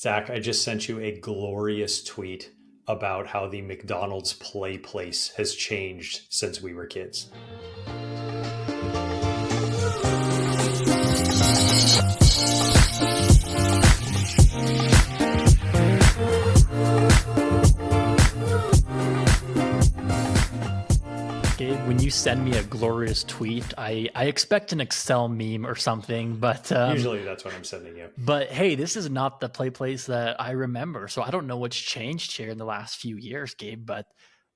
Zach, I just sent you a glorious tweet about how the McDonald's play place has changed since we were kids. Gabe, when you send me a glorious tweet, I expect an Excel meme or something, but Usually that's what I'm sending you. but hey, this is not the play place that I remember. So I don't know what's changed here in the last few years, Gabe, but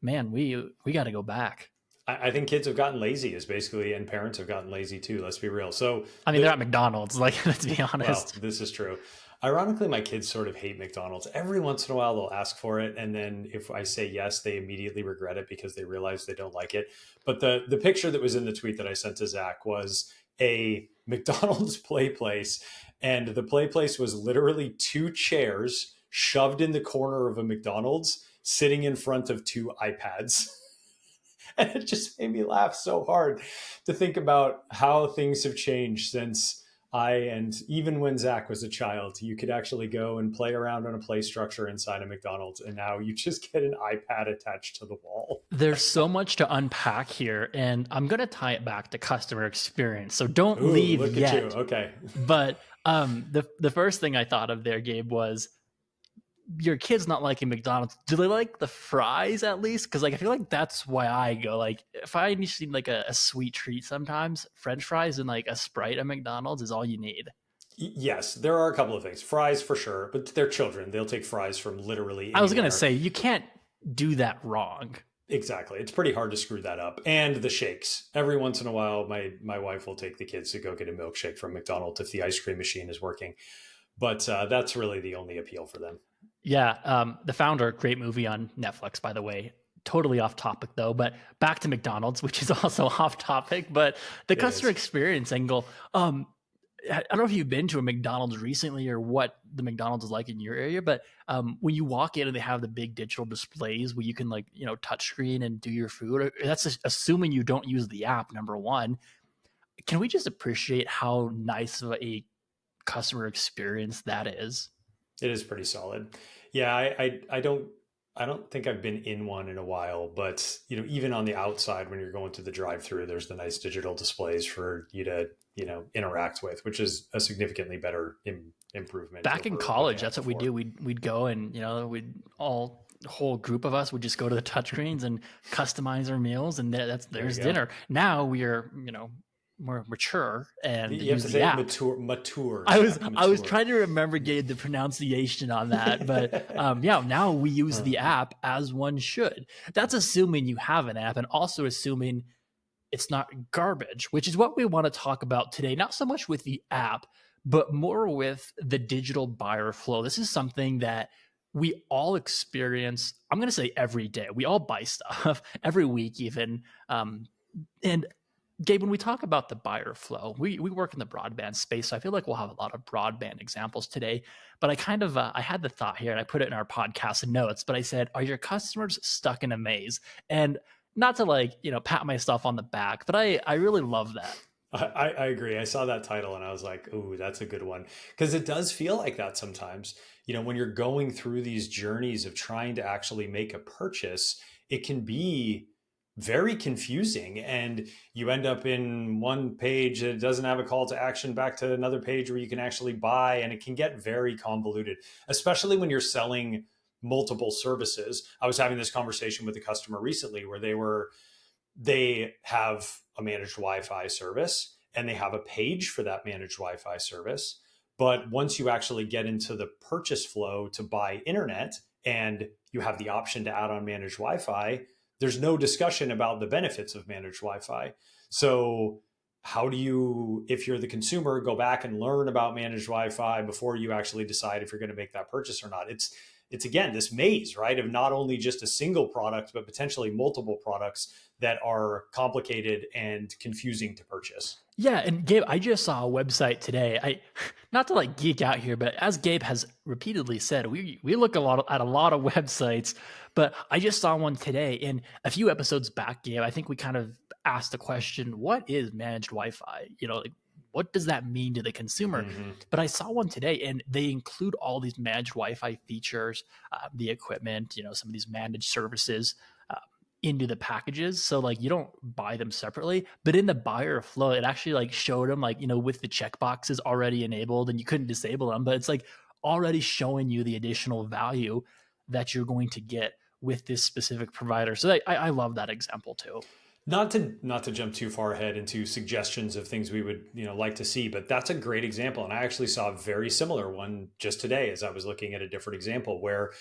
man, we got to go back. I think kids have gotten lazy, is basically, and parents have gotten lazy too. Let's be real. So, I mean, they're at McDonald's, like let's be well, honest. this is true. Ironically, my kids sort of hate McDonald's. Every once in a while, they'll ask for it, and then if I say yes, they immediately regret it because they realize they don't like it. But the picture that was in the tweet that I sent to Zach was a McDonald's play place, and the play place was literally two chairs shoved in the corner of a McDonald's, sitting in front of two iPads. And it just made me laugh so hard to think about how things have changed since and even when Zach was a child, you could actually go and play around on a play structure inside a McDonald's. And now you just get an iPad attached to the wall. There's so much to unpack here, and I'm gonna tie it back to customer experience. So don't Ooh, leave look yet. at you. Okay. But the first thing I thought of there, Gabe, was your kids not liking McDonald's. Do they like the fries at least? Because like I feel like that's why I go. Like if I need like a sweet treat, sometimes French fries and like a Sprite at McDonald's is all you need. Yes, there are a couple of things. Fries for sure, but they're children. They'll take fries from literally anywhere. I was gonna say you can't do that wrong. Exactly. It's pretty hard to screw that up. And the shakes. Every once in a while, my wife will take the kids to go get a milkshake from McDonald's if the ice cream machine is working. But that's really the only appeal for them. Yeah, The Founder, great movie on Netflix, by the way. Totally off topic though, but back to McDonald's, which is also off topic. But the It customer is. experience angle. I don't know if you've been to a McDonald's recently or what the McDonald's is like in your area, but when you walk in and they have the big digital displays where you can like touch screen and do your food. That's assuming you don't use the app. Number one, can we just appreciate how nice of a customer experience that is? It is pretty solid. Yeah, I don't think I've been in one in a while, but even on the outside when you're going through the drive-through, there's the nice digital displays for you to interact with, which is a significantly better improvement. Back in over what college, they had that's what we before. do. We'd go and we'd all a whole group of us would just go to the touchscreens and customize our meals, and There you there's go. dinner. Now we are more mature and You have use to the say app. mature. I was Zach, I was mature. trying to remember Gabe the pronunciation on that, but yeah, now we use the app as one should. That's assuming you have an app, and also assuming it's not garbage, which is what we want to talk about today. Not so much with the app, but more with the digital buyer flow. This is something that we all experience. I'm going to say every day. We all buy stuff every week, even. And Gabe, when we talk about the buyer flow, we work in the broadband space, so I feel like we'll have a lot of broadband examples today. But I kind of I had the thought here, and I put it in our podcast notes. But I said, "Are your customers stuck in a maze?" And not to like pat myself on the back, but I really love that. I agree. I saw that title and I was like, "Ooh, that's a good one," because it does feel like that sometimes. When you're going through these journeys of trying to actually make a purchase, it can be very confusing, and you end up in one page that doesn't have a call to action back to another page where you can actually buy, and it can get very convoluted, especially when you're selling multiple services. I was having this conversation with a customer recently where they have a managed Wi-Fi service and they have a page for that managed Wi-Fi service. But once you actually get into the purchase flow to buy internet and you have the option to add on managed Wi-Fi, there's no discussion about the benefits of managed Wi-Fi. So how do you, if you're the consumer, go back and learn about managed Wi-Fi before you actually decide if you're going to make that purchase or not? It's again this maze, right, of not only just a single product, but potentially multiple products that are complicated and confusing to purchase. Yeah, and Gabe, I just saw a website today. I not to like geek out here, but as Gabe has repeatedly said, we look at a lot of websites, but I just saw one today. And a few episodes back, Gabe, I think we kind of asked the question, what is managed Wi-Fi? Like what does that mean to the consumer? Hmm. But I saw one today, and they include all these managed Wi-Fi features, the equipment, some of these managed services uh, into the packages. So like you don't buy them separately, but in the buyer flow, it actually like showed them like, with the checkboxes already enabled, and you couldn't disable them, but it's like already showing you the additional value that you're going to get with this specific provider. So I love that example too. Not to jump too far ahead into suggestions of things we would like to see, but that's a great example. And I actually saw a very similar one just today as I was looking at a different example where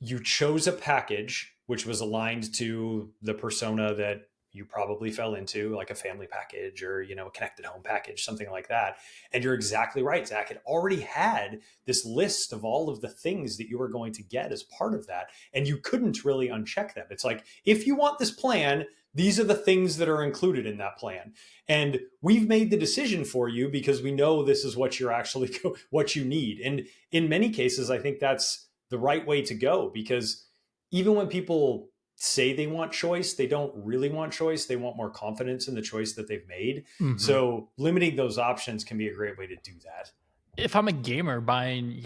you chose a package which was aligned to the persona that you probably fell into, like a family package or a connected home package, something like that. And you're exactly right, Zach. It already had this list of all of the things that you were going to get as part of that, and you couldn't really uncheck them. It's like, if you want this plan, these are the things that are included in that plan. And we've made the decision for you because we know this is what you're actually what you need. And in many cases, I think that's the right way to go, because even when people say they want choice, they don't really want choice. They want more confidence in the choice that they've made. Mm-hmm. So limiting those options can be a great way to do that. If I'm a gamer buying,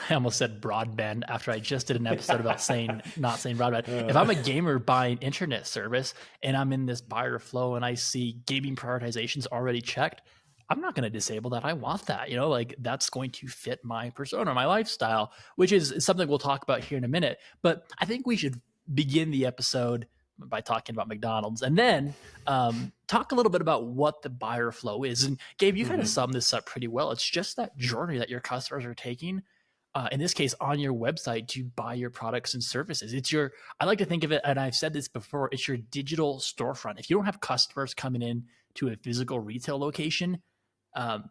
I almost said broadband after I just did an episode about not saying broadband. If I'm a gamer buying internet service and I'm in this buyer flow and I see gaming prioritizations already checked, I'm not going to disable that. I want that, like that's going to fit my persona, my lifestyle, which is something we'll talk about here in a minute. But I think we should begin the episode by talking about McDonald's, and then talk a little bit about what the buyer flow is. And Gabe, you kind of summed this up pretty well. It's just that journey that your customers are taking, in this case, on your website to buy your products and services. I like to think of it, and I've said this before, it's your digital storefront. If you don't have customers coming in to a physical retail location,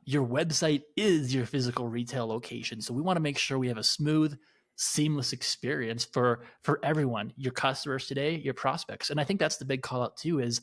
your website is your physical retail location. So we want to make sure we have a smooth, seamless experience for everyone, your customers today, your prospects. And I think that's the big call out too, is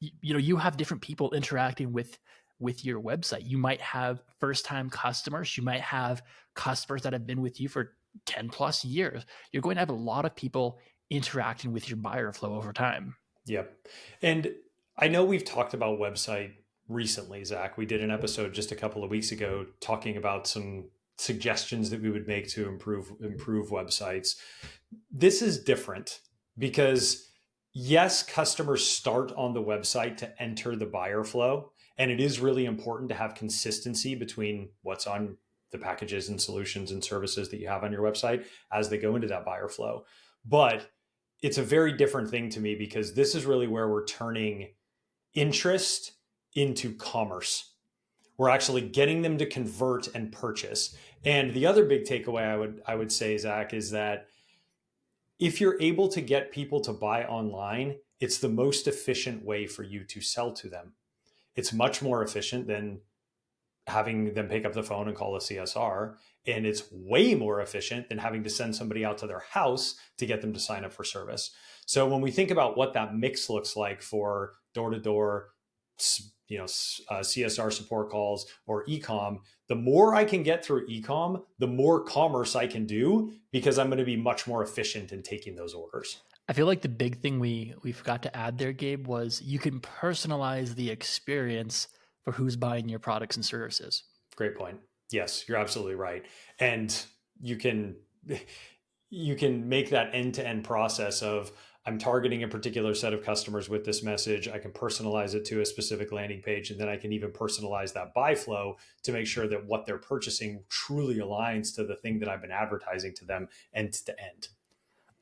you have different people interacting with your website. You might have first time customers, you might have customers that have been with you for 10 plus years. You're going to have a lot of people interacting with your buyer flow over time. Yep. And I know we've talked about website recently, Zach. We did an episode just a couple of weeks ago talking about some suggestions that we would make to improve websites. This is different because yes, customers start on the website to enter the buyer flow, and it is really important to have consistency between what's on the packages and solutions and services that you have on your website as they go into that buyer flow. But it's a very different thing to me, because this is really where we're turning interest into commerce. We're actually getting them to convert and purchase. And the other big takeaway I would say, Zach, is that if you're able to get people to buy online, it's the most efficient way for you to sell to them. It's much more efficient than having them pick up the phone and call a CSR. And it's way more efficient than having to send somebody out to their house to get them to sign up for service. So when we think about what that mix looks like for door-to-door, CSR support calls or e-com, the more I can get through e-com, the more commerce I can do, because I'm going to be much more efficient in taking those orders. I feel like the big thing we forgot to add there, Gabe, was you can personalize the experience for who's buying your products and services. Great point. Yes, you're absolutely right. And you can make that end-to-end process of, I'm targeting a particular set of customers with this message. I can personalize it to a specific landing page, and then I can even personalize that buy flow to make sure that what they're purchasing truly aligns to the thing that I've been advertising to them end to end.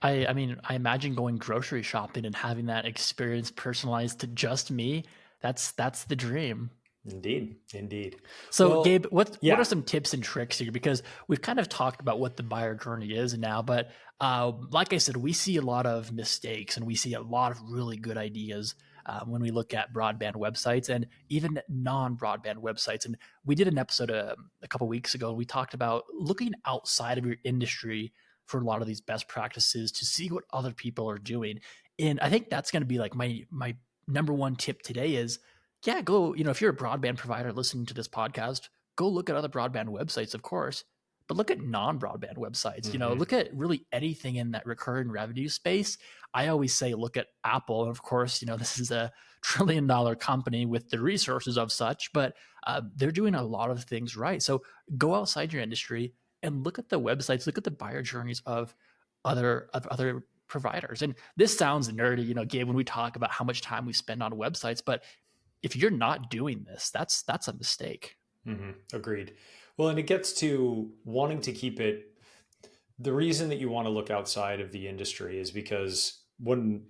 I mean, I imagine going grocery shopping and having that experience personalized to just me. That's the dream. Indeed. So, well, Gabe, what are some tips and tricks here? Because we've kind of talked about what the buyer journey is now, but like I said, we see a lot of mistakes and we see a lot of really good ideas when we look at broadband websites and even non-broadband websites. And we did an episode a couple of weeks ago, and we talked about looking outside of your industry for a lot of these best practices to see what other people are doing. And I think that's going to be like my number one tip today is, go, if you're a broadband provider listening to this podcast, go look at other broadband websites, of course, but look at non-broadband websites, look at really anything in that recurring revenue space. I always say, look at Apple. And of course, this is a trillion-dollar company with the resources of such, but they're doing a lot of things right. So go outside your industry and look at the websites, look at the buyer journeys of other providers. And this sounds nerdy, Gabe, when we talk about how much time we spend on websites, but if you're not doing this, that's a mistake. Agreed. Well, and it gets to wanting to keep it. The reason that you want to look outside of the industry is because when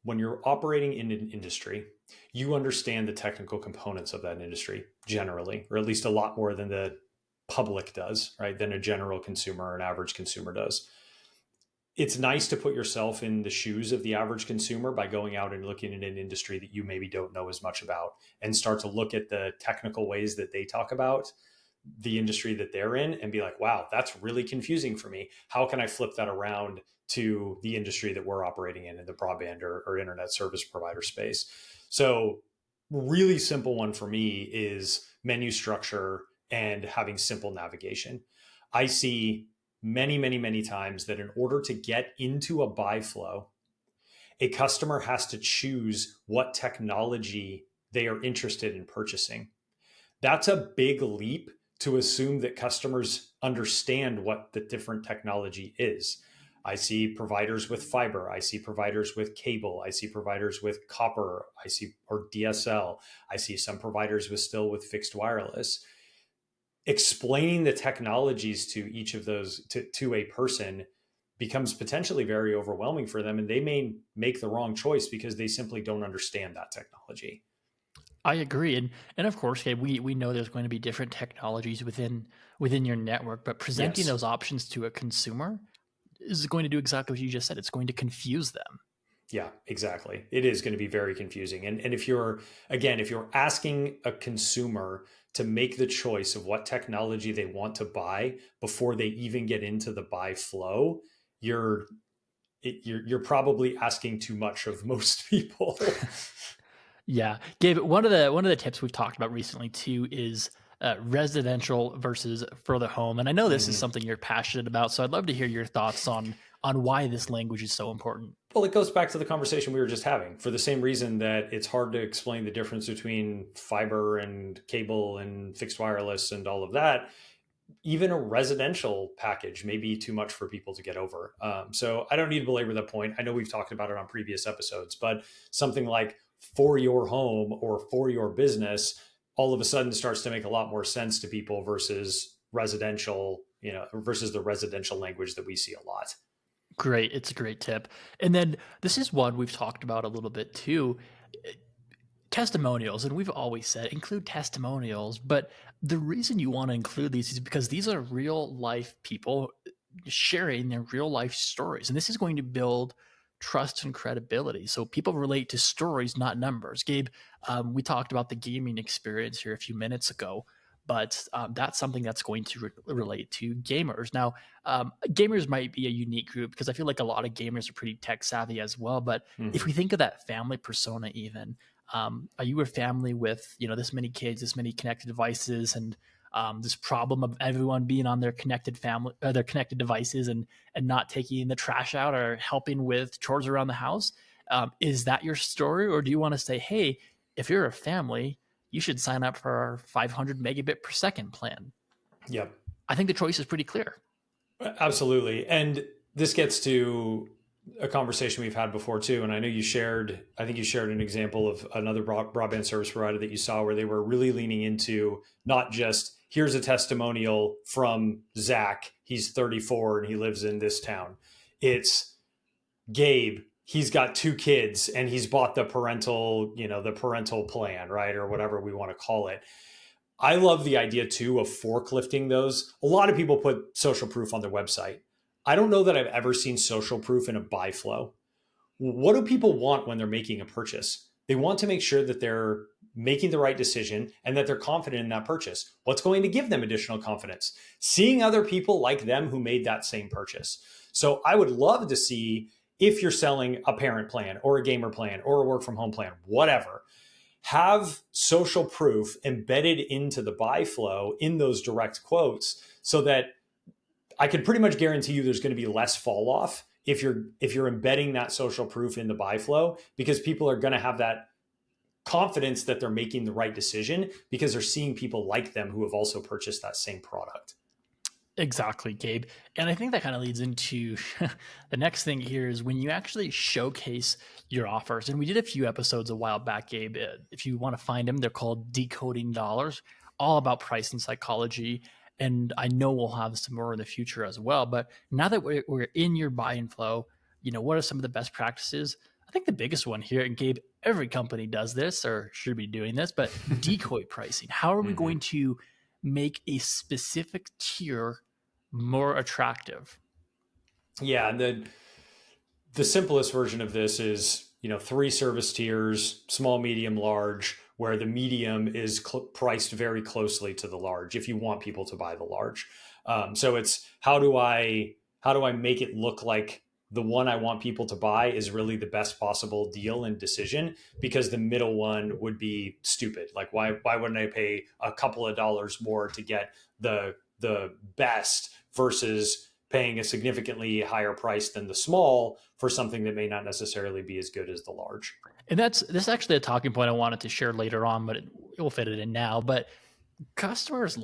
you're operating in an industry, you understand the technical components of that industry generally, or at least a lot more than the public does, right? Than a general consumer or an average consumer does. It's nice to put yourself in the shoes of the average consumer by going out and looking at an industry that you maybe don't know as much about and start to look at the technical ways that they talk about the industry that they're in and be like, wow, that's really confusing for me. How can I flip that around to the industry that we're operating in the broadband or internet service provider space? So really simple one for me is menu structure and having simple navigation. I see many times that in order to get into a buy flow, a customer has to choose what technology they are interested in purchasing. That's a big leap to assume that customers understand what the different technology is. I see providers with fiber. I see providers with cable. I see providers with copper. Or DSL. I see some providers still with fixed wireless. Explaining the technologies to each of those to a person becomes potentially very overwhelming for them, and they may make the wrong choice because they simply don't understand that technology. I agree, and of course, okay, we know there's going to be different technologies within your network, but presenting Yes. those options to a consumer is going to do exactly what you just said. It's going to confuse them. Yeah, exactly. It is going to be very confusing. And if you're asking a consumer to make the choice of what technology they want to buy before they even get into the buy flow, you're probably asking too much of most people. Yeah, Gabe. One of the tips we've talked about recently too is residential versus for the home, and I know this is something you're passionate about. So I'd love to hear your thoughts on why this language is so important. Well, it goes back to the conversation we were just having. For the same reason that it's hard to explain the difference between fiber and cable and fixed wireless and all of that, even a residential package may be too much for people to get over. So I don't need to belabor that point. I know we've talked about it on previous episodes, but something like for your home or for your business all of a sudden starts to make a lot more sense to people versus residential, versus the residential language that we see a lot. Great, it's a great tip. And then this is one we've talked about a little bit too. Testimonials, and we've always said include testimonials, but the reason you want to include these is because these are real life people sharing their real life stories, and this is going to build trust and credibility. So people relate to stories, not numbers. Gabe, we talked about the gaming experience here a few minutes ago, but that's something that's going to relate to gamers. Now, gamers might be a unique group because I feel like a lot of gamers are pretty tech savvy as well. But if we think of that family persona, even are you a family with this many kids, this many connected devices, and this problem of everyone being on their connected their connected devices and not taking the trash out or helping with chores around the house? Is that your story, or do you want to say, hey, if you're a family, you should sign up for our 500 megabit per second plan? Yep. I think the choice is pretty clear. Absolutely. And this gets to a conversation we've had before too. And I know I think you shared an example of another broadband service provider that you saw where they were really leaning into not just here's a testimonial from Zach. He's 34 and he lives in this town. It's Gabe. He's got 2 kids and he's bought the parental plan, right? Or whatever we want to call it. I love the idea too of forklifting those. A lot of people put social proof on their website. I don't know that I've ever seen social proof in a buy flow. What do people want when they're making a purchase? They want to make sure that they're making the right decision and that they're confident in that purchase. What's going to give them additional confidence? Seeing other people like them who made that same purchase. So I would love to see, if you're selling a parent plan or a gamer plan or a work from home plan, whatever, have social proof embedded into the buy flow in those direct quotes so that I could pretty much guarantee you there's going to be less fall off if you're embedding that social proof in the buy flow, because people are going to have that confidence that they're making the right decision because they're seeing people like them who have also purchased that same product. Exactly, Gabe. And I think that kind of leads into the next thing here is when you actually showcase your offers. And we did a few episodes a while back, Gabe. If you want to find them, they're called Decoding Dollars, all about pricing psychology. And I know we'll have some more in the future as well. But now that we're in your buying flow, what are some of the best practices? I think the biggest one here, and Gabe, every company does this or should be doing this, but decoy pricing. How are we going to make a specific tier more attractive? Yeah, and the simplest version of this is 3 service tiers: small, medium, large, where the medium is priced very closely to the large if you want people to buy the large. So it's how do I make it look like the one I want people to buy is really the best possible deal and decision, because the middle one would be stupid. Like why wouldn't I pay a couple of dollars more to get the best versus paying a significantly higher price than the small for something that may not necessarily be as good as the large. And this is actually a talking point I wanted to share later on, but we'll fit it in now. But customers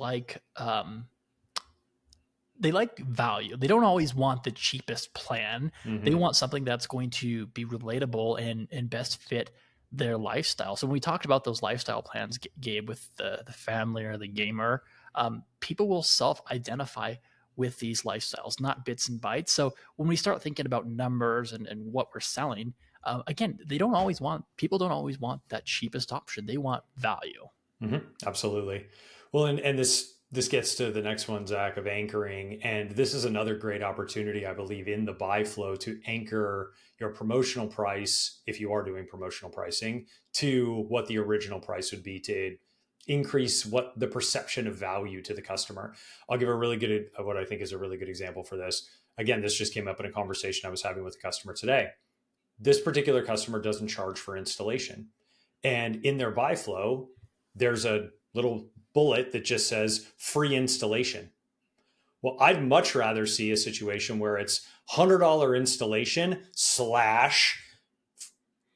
they like value. They don't always want the cheapest plan. They want something that's going to be relatable and best fit their lifestyle. So when we talked about those lifestyle plans, Gabe, with the family or the gamer, people will self-identify with these lifestyles, not bits and bytes. So when we start thinking about numbers and what we're selling, again, people don't always want that cheapest option. They want value. Absolutely. Well, and this gets to the next one, Zach, of anchoring. And this is another great opportunity, I believe, in the buy flow to anchor your promotional price, if you are doing promotional pricing, to what the original price would be, to increase what the perception of value to the customer. I'll give what I think is a really good example for this. Again, this just came up in a conversation I was having with a customer today. This particular customer doesn't charge for installation. And in their buy flow, there's a little bullet that just says free installation. Well, I'd much rather see a situation where it's $100 installation slash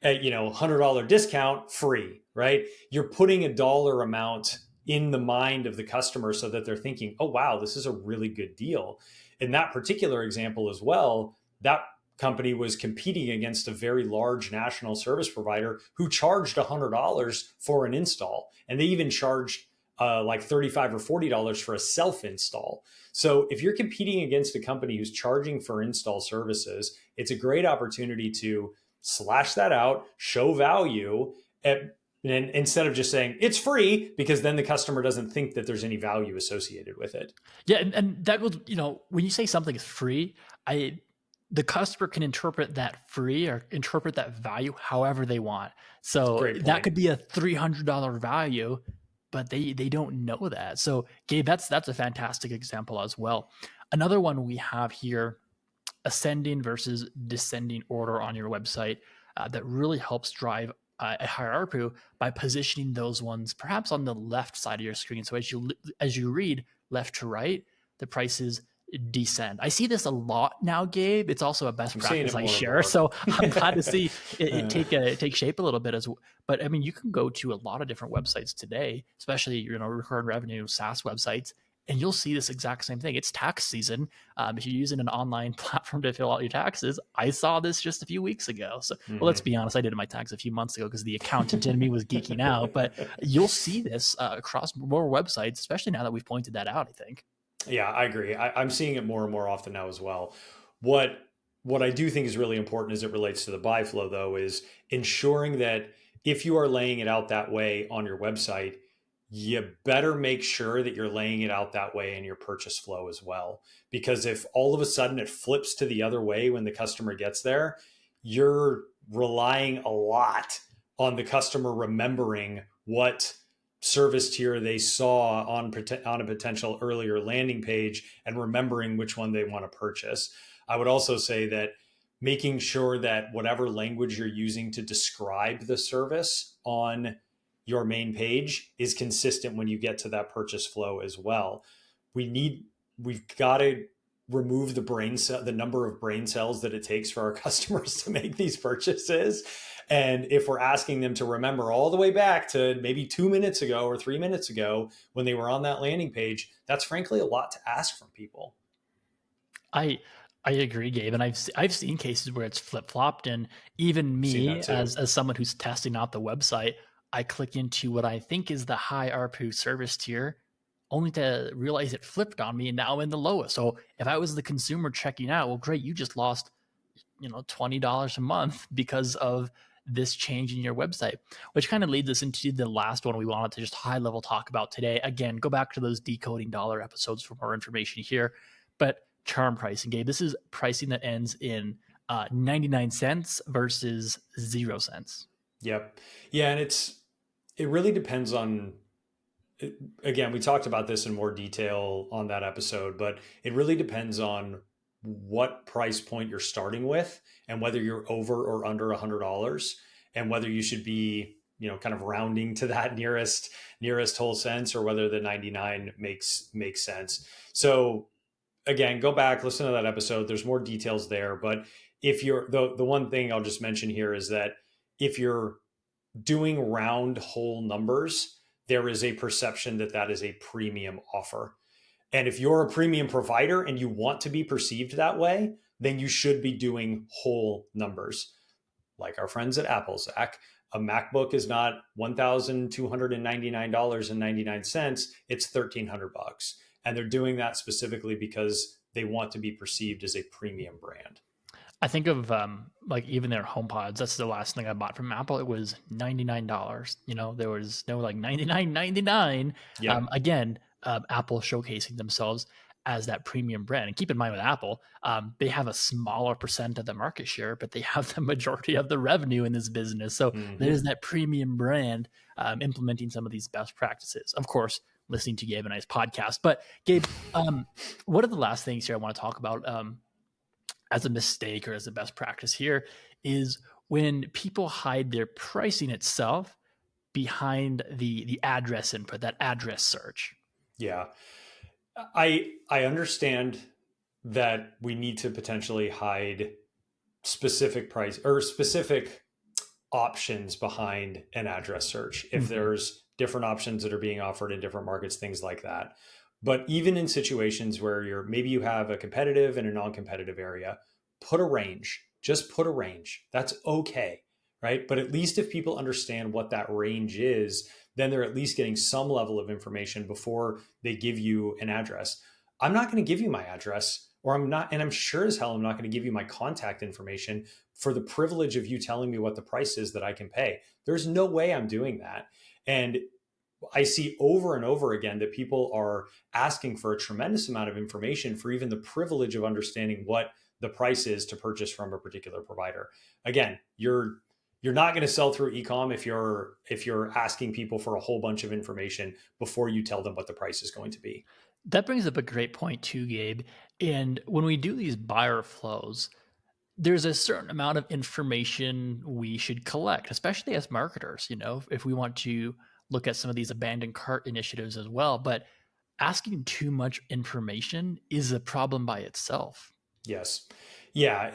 $100 discount free, right? You're putting a dollar amount in the mind of the customer so that they're thinking, oh, wow, this is a really good deal. In that particular example as well, that company was competing against a very large national service provider who charged $100 for an install. And they even charged like $35 or $40 for a self-install. So if you're competing against a company who's charging for install services, it's a great opportunity to slash that out, show value, and instead of just saying it's free, because then the customer doesn't think that there's any value associated with it. Yeah, and that will, when you say something is free, the customer can interpret that free or interpret that value however they want. So that could be a $300 value, but they don't know that. So Gabe, that's a fantastic example as well. Another one we have here, ascending versus descending order on your website, that really helps drive a higher ARPU by positioning those ones perhaps on the left side of your screen. So as you read left to right, the prices descend. I see this a lot now, Gabe. It's also a best practice I share. So I'm glad to see it take shape a little bit as well. But I mean, you can go to a lot of different websites today, especially recurring revenue SaaS websites, and you'll see this exact same thing. It's tax season. If you're using an online platform to fill out your taxes, I saw this just a few weeks ago. So, well, let's be honest, I did my tax a few months ago because the accountant in me was geeking out. But you'll see this across more websites, especially now that we've pointed that out, I think. Yeah, I agree. I'm seeing it more and more often now as well. What I do think is really important as it relates to the buy flow, though, is ensuring that if you are laying it out that way on your website, you better make sure that you're laying it out that way in your purchase flow as well. Because if all of a sudden it flips to the other way when the customer gets there, you're relying a lot on the customer remembering what service tier they saw on a potential earlier landing page and remembering which one they want to purchase. I would also say that making sure that whatever language you're using to describe the service on your main page is consistent when you get to that purchase flow as well. We've got to remove the number of brain cells that it takes for our customers to make these purchases. And if we're asking them to remember all the way back to maybe 2 minutes ago or 3 minutes ago when they were on that landing page, that's frankly a lot to ask from people. I I agree, Gabe, and I've seen cases where it's flip flopped, and even Seen that me too. as someone who's testing out the website, I click into what I think is the high ARPU service tier, only to realize it flipped on me, and now I'm in the lowest. So if I was the consumer checking out, well, great, you just lost $20 a month because of this change in your website, which kind of leads us into the last one we wanted to just high level talk about today. Again, go back to those decoding dollar episodes for more information here. But charm pricing, Gabe, this is pricing that ends in 99 cents versus 0 cents. Yep. Yeah. And it really depends on, again, we talked about this in more detail on that episode, but it really depends on what price point you're starting with and whether you're over or under $100 and whether you should be, kind of rounding to that nearest whole cents, or whether the 99 makes sense. So again, go back, listen to that episode. There's more details there. But if you're the one thing I'll just mention here is that if you're doing round whole numbers, there is a perception that that is a premium offer. And if you're a premium provider and you want to be perceived that way, then you should be doing whole numbers. Like our friends at Apple, Zach, a MacBook is not $1,299.99. It's $1,300. And they're doing that specifically because they want to be perceived as a premium brand. I think of like even their HomePods. That's the last thing I bought from Apple. It was $99. There was no like $99.99. Yeah. Again, Apple showcasing themselves as that premium brand. And keep in mind with Apple, they have a smaller percent of the market share, but they have the majority of the revenue in this business. So there's that premium brand implementing some of these best practices. Of course, listening to Gabe and I's podcast. But Gabe, one of the last things here I want to talk about as a mistake or as a best practice here is when people hide their pricing itself behind the address input, that address search. Yeah. I understand that we need to potentially hide specific price or specific options behind an address search if there's different options that are being offered in different markets, things like that. But even in situations where maybe you have a competitive and a non-competitive area, put a range. Just put a range. That's okay, right? But at least if people understand what that range is, then they're at least getting some level of information before they give you an address. I'm not going to give you my address, or I'm not, and I'm sure as hell I'm not going to give you my contact information for the privilege of you telling me what the price is that I can pay. There's no way I'm doing that. And I see over and over again that people are asking for a tremendous amount of information for even the privilege of understanding what the price is to purchase from a particular provider. Again, you're not going to sell through e-com if you're asking people for a whole bunch of information before you tell them what the price is going to be. That brings up a great point too, Gabe. And when we do these buyer flows, there's a certain amount of information we should collect, especially as marketers, if we want to look at some of these abandoned cart initiatives as well. But asking too much information is a problem by itself. Yes. Yeah,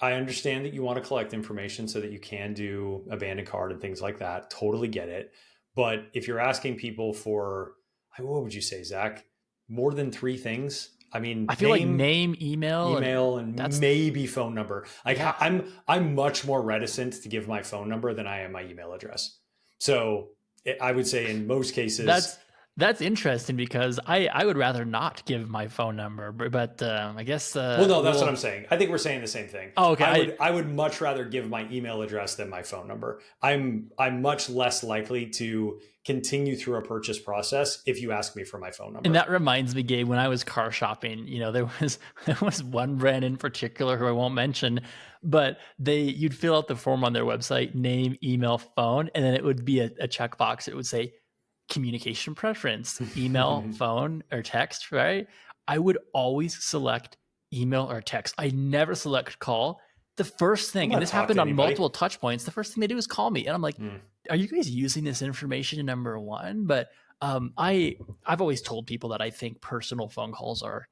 I understand that you want to collect information so that you can do abandoned cart and things like that. Totally get it. But if you're asking people for, what would you say, Zach? More than 3 things? I mean, I feel like name, email, and maybe phone number. I'm much more reticent to give my phone number than I am my email address. So I would say in most cases, that's interesting because I would rather not give my phone number, but I guess. Well, no, that's what I'm saying. I think we're saying the same thing. Oh, okay. I would much rather give my email address than my phone number. I'm much less likely to continue through a purchase process if you ask me for my phone number. And that reminds me, Gabe, when I was car shopping, there was one brand in particular who I won't mention, but you'd fill out the form on their website, name, email, phone, and then it would be a checkbox. It would say communication preference, email, phone, or text, right? I would always select email or text. I never select call. The first thing, and this happened on multiple touch points, the first thing they do is call me. And I'm like, are you guys using this information, number one? But I've always told people that I think personal phone calls are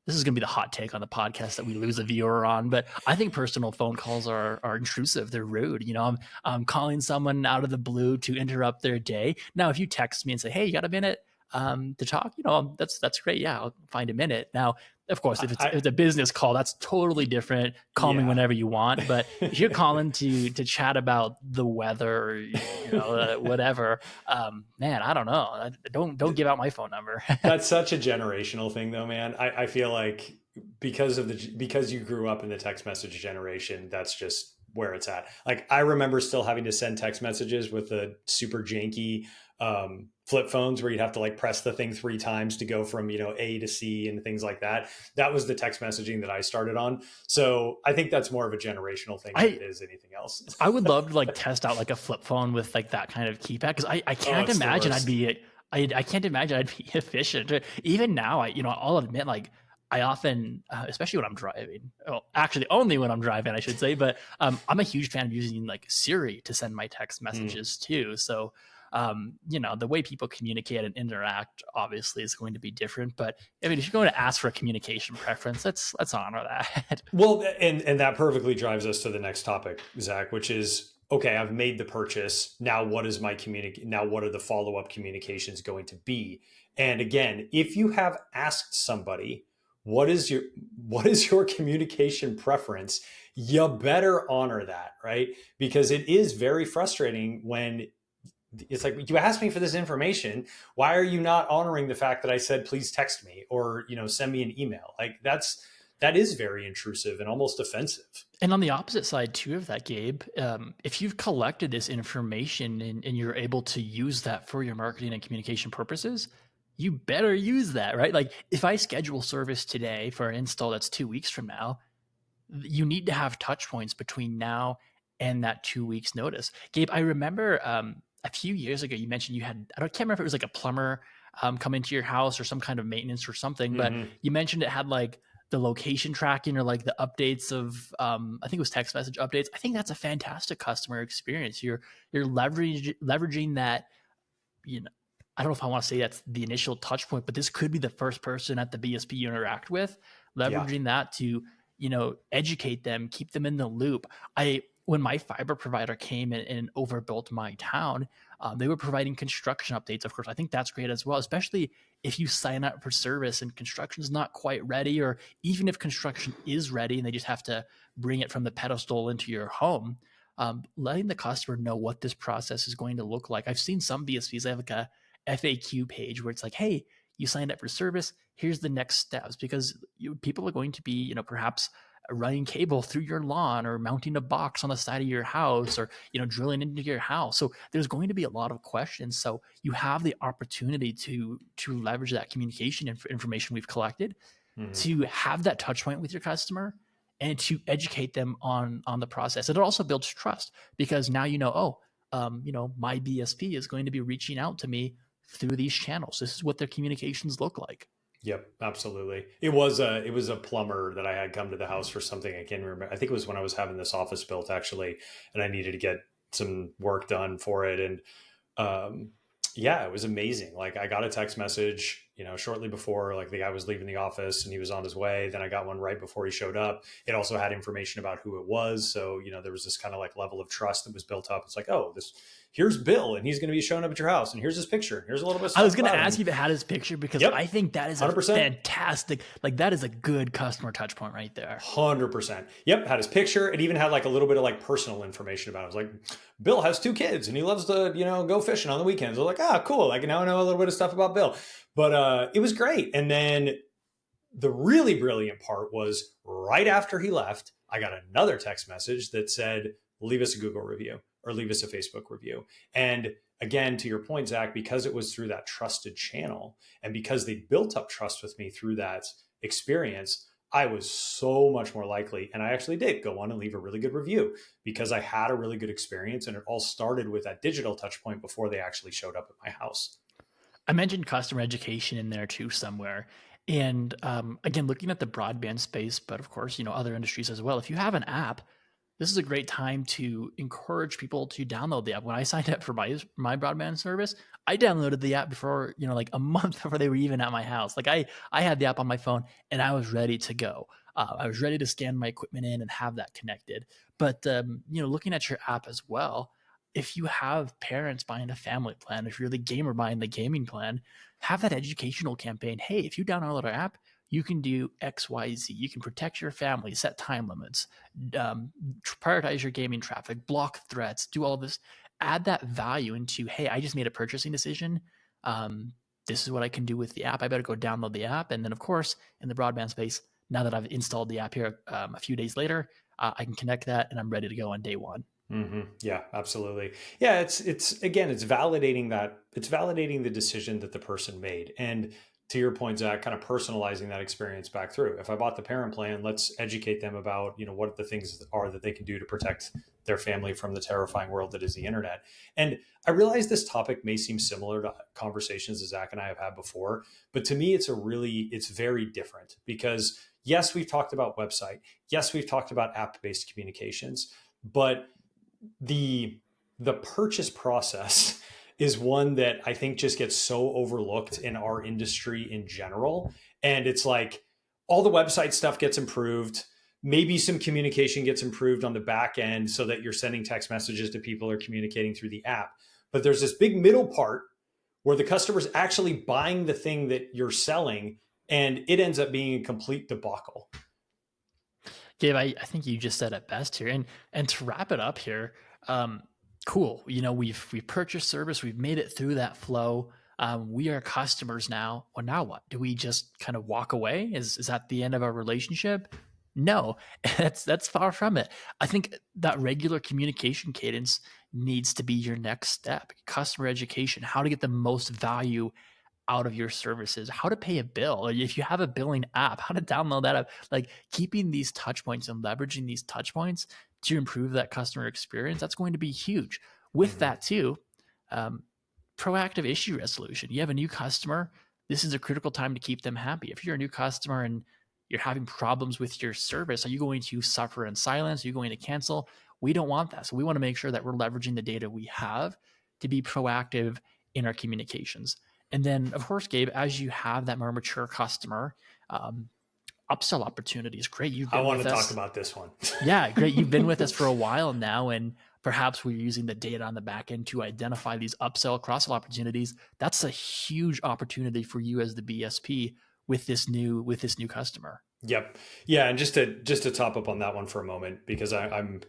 this is going to be the hot take on the podcast that we lose a viewer on, but I think personal phone calls are intrusive. They're rude. You know, I'm calling someone out of the blue to interrupt their day. Now, if you text me and say, "Hey, you got a minute to talk?" You know, that's great. Yeah, I'll find a minute. Now, of course, if it's a business call, that's totally different. Call me whenever you want. But if you're calling to chat about the weather, or, you know, whatever, man, I don't know. Don't give out my phone number. That's such a generational thing, though, man. I feel like because you grew up in the text message generation, that's just where it's at. Like I remember still having to send text messages with the super janky flip phones where you'd have to like press the thing 3 times to go from, you know, A to C and things like that. That was the text messaging that I started on. So I think that's more of a generational thing than it is anything else. I would love to like test out like a flip phone with like that kind of keypad, because I can't imagine I can't imagine I'd be efficient. Even now, I'll admit, like, I often, especially when I'm driving, well, actually only when I'm driving, I should say, but I'm a huge fan of using like Siri to send my text messages too. So, the way people communicate and interact obviously is going to be different. But I mean, if you're going to ask for a communication preference, let's honor that. Well, and that perfectly drives us to the next topic, Zach, which is, okay, I've made the purchase. Now, what is my Now, what are the follow-up communications going to be? And again, if you have asked somebody, what is your communication preference? You better honor that, right? Because it is very frustrating when it's like, you asked me for this information. Why are you not honoring the fact that I said, please text me or, send me an email? Like that is very intrusive and almost offensive. And on the opposite side too of that, Gabe, if you've collected this information and you're able to use that for your marketing and communication purposes, you better use that, right? Like if I schedule service today for an install that's 2 weeks from now, you need to have touch points between now and that 2 weeks notice. Gabe, I remember a few years ago, you mentioned you had, I can't remember if it was like a plumber come into your house or some kind of maintenance or something, but you mentioned it had like the location tracking or like the updates of, I think it was text message updates. I think that's a fantastic customer experience. You're leveraging that, I don't know if I want to say that's the initial touch point, but this could be the first person at the BSP you interact with, leveraging that to, educate them, keep them in the loop. When my fiber provider came and overbuilt my town, they were providing construction updates. Of course, I think that's great as well, especially if you sign up for service and construction is not quite ready, or even if construction is ready and they just have to bring it from the pedestal into your home, letting the customer know what this process is going to look like. I've seen some BSPs, they have like a FAQ page where it's like, hey, you signed up for service, here's the next steps, because people are going to be, perhaps running cable through your lawn or mounting a box on the side of your house or, drilling into your house. So there's going to be a lot of questions. So you have the opportunity to leverage that communication information we've collected to have that touch point with your customer and to educate them on the process. And it also builds trust, because now my BSP is going to be reaching out to me through these channels. This is what their communications look like. Yep, absolutely. It was a plumber that I had come to the house for something. I can't remember. I think it was when I was having this office built actually, and I needed to get some work done for it. And it was amazing. Like I got a text message, shortly before, like the guy was leaving the office and he was on his way. Then I got one right before he showed up. It also had information about who it was. So, there was this kind of like level of trust that was built up. It's like, oh, here's Bill and he's going to be showing up at your house and here's his picture. Here's a little bit of stuff. I was going to ask you if it had his picture, because I think that is 100%. Fantastic. Like that is a good customer touch point right there. 100%. Yep. Had his picture. It even had like a little bit of like personal information about it. It was like, Bill has 2 kids and he loves to, go fishing on the weekends. I was like, cool. Like now I know a little bit of stuff about Bill, but it was great. And then the really brilliant part was right after he left, I got another text message that said, leave us a Google review or leave us a Facebook review. And again, to your point, Zach, because it was through that trusted channel and because they built up trust with me through that experience, I was so much more likely. And I actually did go on and leave a really good review because I had a really good experience. And it all started with that digital touch point before they actually showed up at my house. I mentioned customer education in there too somewhere. And again, looking at the broadband space, but of course, other industries as well. If you have an app, this is a great time to encourage people to download the app. When I signed up for my broadband service, I downloaded the app before, like a month before they were even at my house. Like I had the app on my phone and I was ready to go. I was ready to scan my equipment in and have that connected. But looking at your app as well, if you have parents buying a family plan, if you're the gamer buying the gaming plan, have that educational campaign. Hey, if you download our app, you can do X, Y, Z. You can protect your family, set time limits, um, prioritize your gaming traffic, block threats, do all of this. Add that value into, hey, I just made a purchasing decision. This is what I can do with the app. I better go download the app. And then, of course, in the broadband space, now that I've installed the app here a few days later, I can connect that and I'm ready to go on day one. Yeah, absolutely. Yeah, it's again, it's validating the decision that the person made. And to your point, Zach, kind of personalizing that experience back through. If I bought the parent plan, let's educate them about, what the things are that they can do to protect their family from the terrifying world that is the internet. And I realize this topic may seem similar to conversations that Zach and I have had before, but to me, it's very different because yes, we've talked about website. Yes, we've talked about app-based communications, but the purchase process is one that I think just gets so overlooked in our industry in general. And it's like all the website stuff gets improved. Maybe some communication gets improved on the back end so that you're sending text messages to people or communicating through the app. But there's this big middle part where the customer's actually buying the thing that you're selling, and it ends up being a complete debacle. Gabe, I think you just said it best here. And to wrap it up here, cool. We've purchased service, we've made it through that flow. We are customers now. Well, now what? Do we just kind of walk away? Is that the end of our relationship? No, that's far from it. I think that regular communication cadence needs to be your next step. Customer education, how to get the most value out of your services, how to pay a bill. If you have a billing app, how to download that app. Like keeping these touch points and leveraging these touch points to improve that customer experience, that's going to be huge. With that too, um, proactive issue resolution. You have a new customer. This is a critical time to keep them happy. If you're a new customer and you're having problems with your service, are you going to suffer in silence? Are you going to cancel? We don't want that. So we want to make sure that we're leveraging the data we have to be proactive in our communications. And then, of course, Gabe, as you have that more mature customer, upsell opportunities. Great. I want to talk about this one. Yeah, great. You've been with us for a while now, and perhaps we're using the data on the back end to identify these upsell, cross-sell opportunities. That's a huge opportunity for you as the BSP with this new customer. Yep. Yeah. And just to top up on that one for a moment, because I'm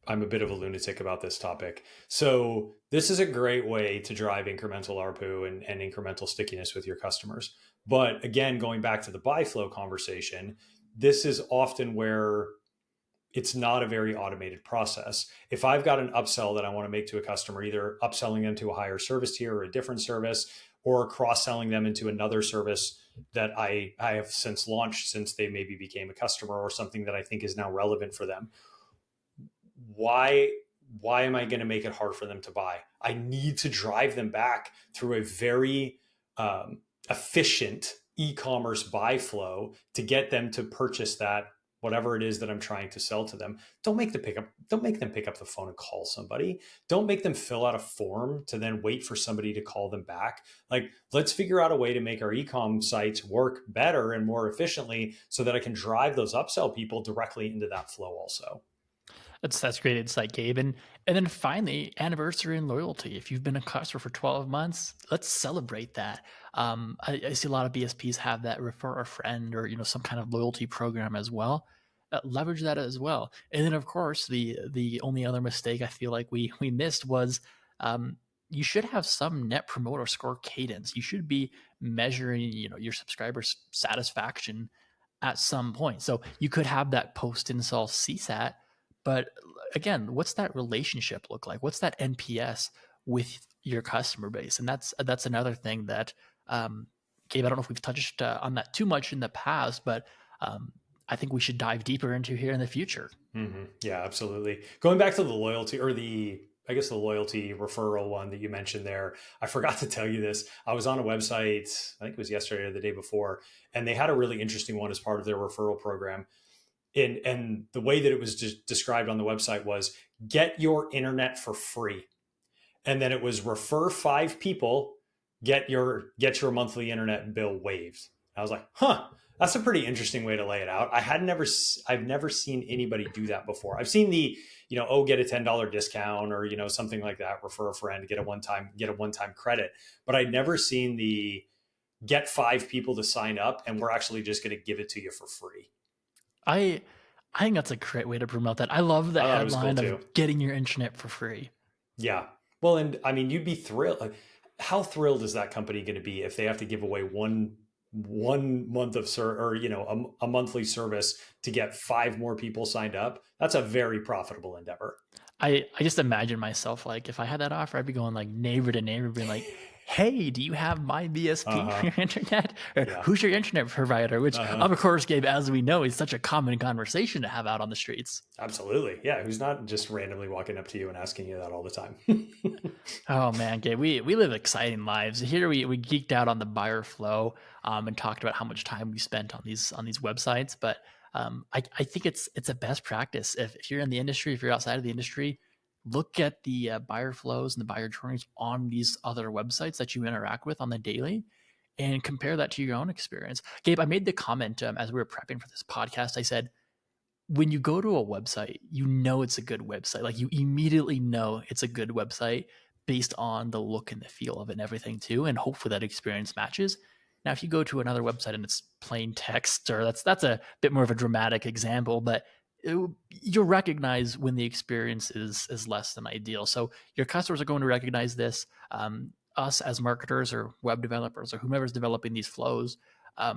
a bit of a lunatic about this topic. So this is a great way to drive incremental ARPU and incremental stickiness with your customers. But again, going back to the buy flow conversation, this is often where it's not a very automated process. If I've got an upsell that I want to make to a customer, either upselling them to a higher service tier or a different service, or cross-selling them into another service that I have since launched, since they maybe became a customer, or something that I think is now relevant for them, why am I going to make it hard for them to buy? I need to drive them back through a very efficient e-commerce buy flow to get them to purchase that, whatever it is that I'm trying to sell to them. Don't make them pick up the phone and call somebody. Don't make them fill out a form to then wait for somebody to call them back. Like, let's figure out a way to make our e-com sites work better and more efficiently so that I can drive those upsell people directly into that flow also. That's great insight, Gabe. And then finally, anniversary and loyalty. If you've been a customer for 12 months, let's celebrate that. I see a lot of BSPs have that refer a friend or some kind of loyalty program as well. Leverage that as well. And then of course, the only other mistake I feel like we missed was you should have some net promoter score cadence. You should be measuring your subscribers' satisfaction at some point. So you could have that post install CSAT. But again, what's that relationship look like? What's that NPS with your customer base? And that's another thing that, Gabe, I don't know if we've touched on that too much in the past, but I think we should dive deeper into here in the future. Mm-hmm. Yeah, absolutely. Going back to the loyalty, or the loyalty referral one that you mentioned there, I forgot to tell you this. I was on a website, I think it was yesterday or the day before, and they had a really interesting one as part of their referral program. and the way that it was described on the website was get your internet for free. And then it was refer 5 people, get your monthly internet bill waived. I was like, huh, that's a pretty interesting way to lay it out. I've never seen anybody do that before. I've seen the, get a $10 discount or, something like that, refer a friend, get a one-time credit. But I'd never seen the get 5 people to sign up and we're actually just going to give it to you for free. I think that's a great way to promote that. I love the headline cool of getting your internet for free. Yeah. Well, and I mean, you'd be thrilled. Like, how thrilled is that company going to be if they have to give away one month of a monthly service to get 5 more people signed up? That's a very profitable endeavor. I just imagine myself, like, if I had that offer, I'd be going like neighbor to neighbor, being like, hey, do you have my BSP for your internet? Or who's your internet provider? Which, of course, Gabe, as we know, is such a common conversation to have out on the streets. Absolutely. Yeah. Who's not just randomly walking up to you and asking you that all the time? Oh, man, Gabe, we live exciting lives. Here we geeked out on the buyer flow and talked about how much time we spent on these websites. But I think it's a best practice. If you're in the industry, if you're outside of the industry, look at the buyer flows and the buyer journeys on these other websites that you interact with on the daily and compare that to your own experience. Gabe, I made the comment as we were prepping for this podcast. I said, when you go to a website, it's a good website. Like, you immediately know it's a good website based on the look and the feel of it and everything too. And hopefully that experience matches. Now, if you go to another website and it's plain text, or that's a bit more of a dramatic example, but you'll recognize when the experience is less than ideal. So your customers are going to recognize this. Us as marketers or web developers or whomever's developing these flows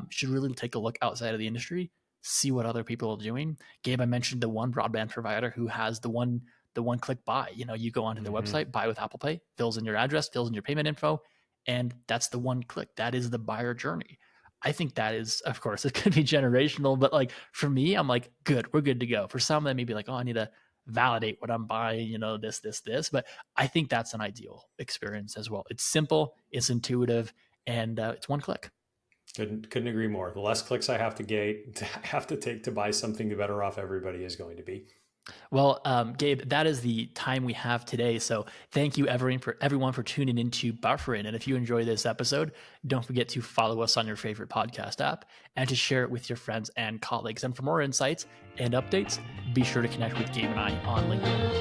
should really take a look outside of the industry, see what other people are doing. Gabe, I mentioned the one broadband provider who has the one click buy. You go onto the website, buy with Apple Pay, fills in your address, fills in your payment info, and that's the one click. That is the buyer journey. I think that is, of course, it could be generational, but like for me, I'm like, good, we're good to go. For some, that may be like, oh, I need to validate what I'm buying, this. But I think that's an ideal experience as well. It's simple, it's intuitive, and it's one click. Couldn't agree more. The less clicks I have to take to buy something, the better off everybody is going to be. Well, Gabe, that is the time we have today. So thank you everyone for tuning into Bufferin. And if you enjoy this episode, don't forget to follow us on your favorite podcast app and to share it with your friends and colleagues. And for more insights and updates, be sure to connect with Gabe and I on LinkedIn.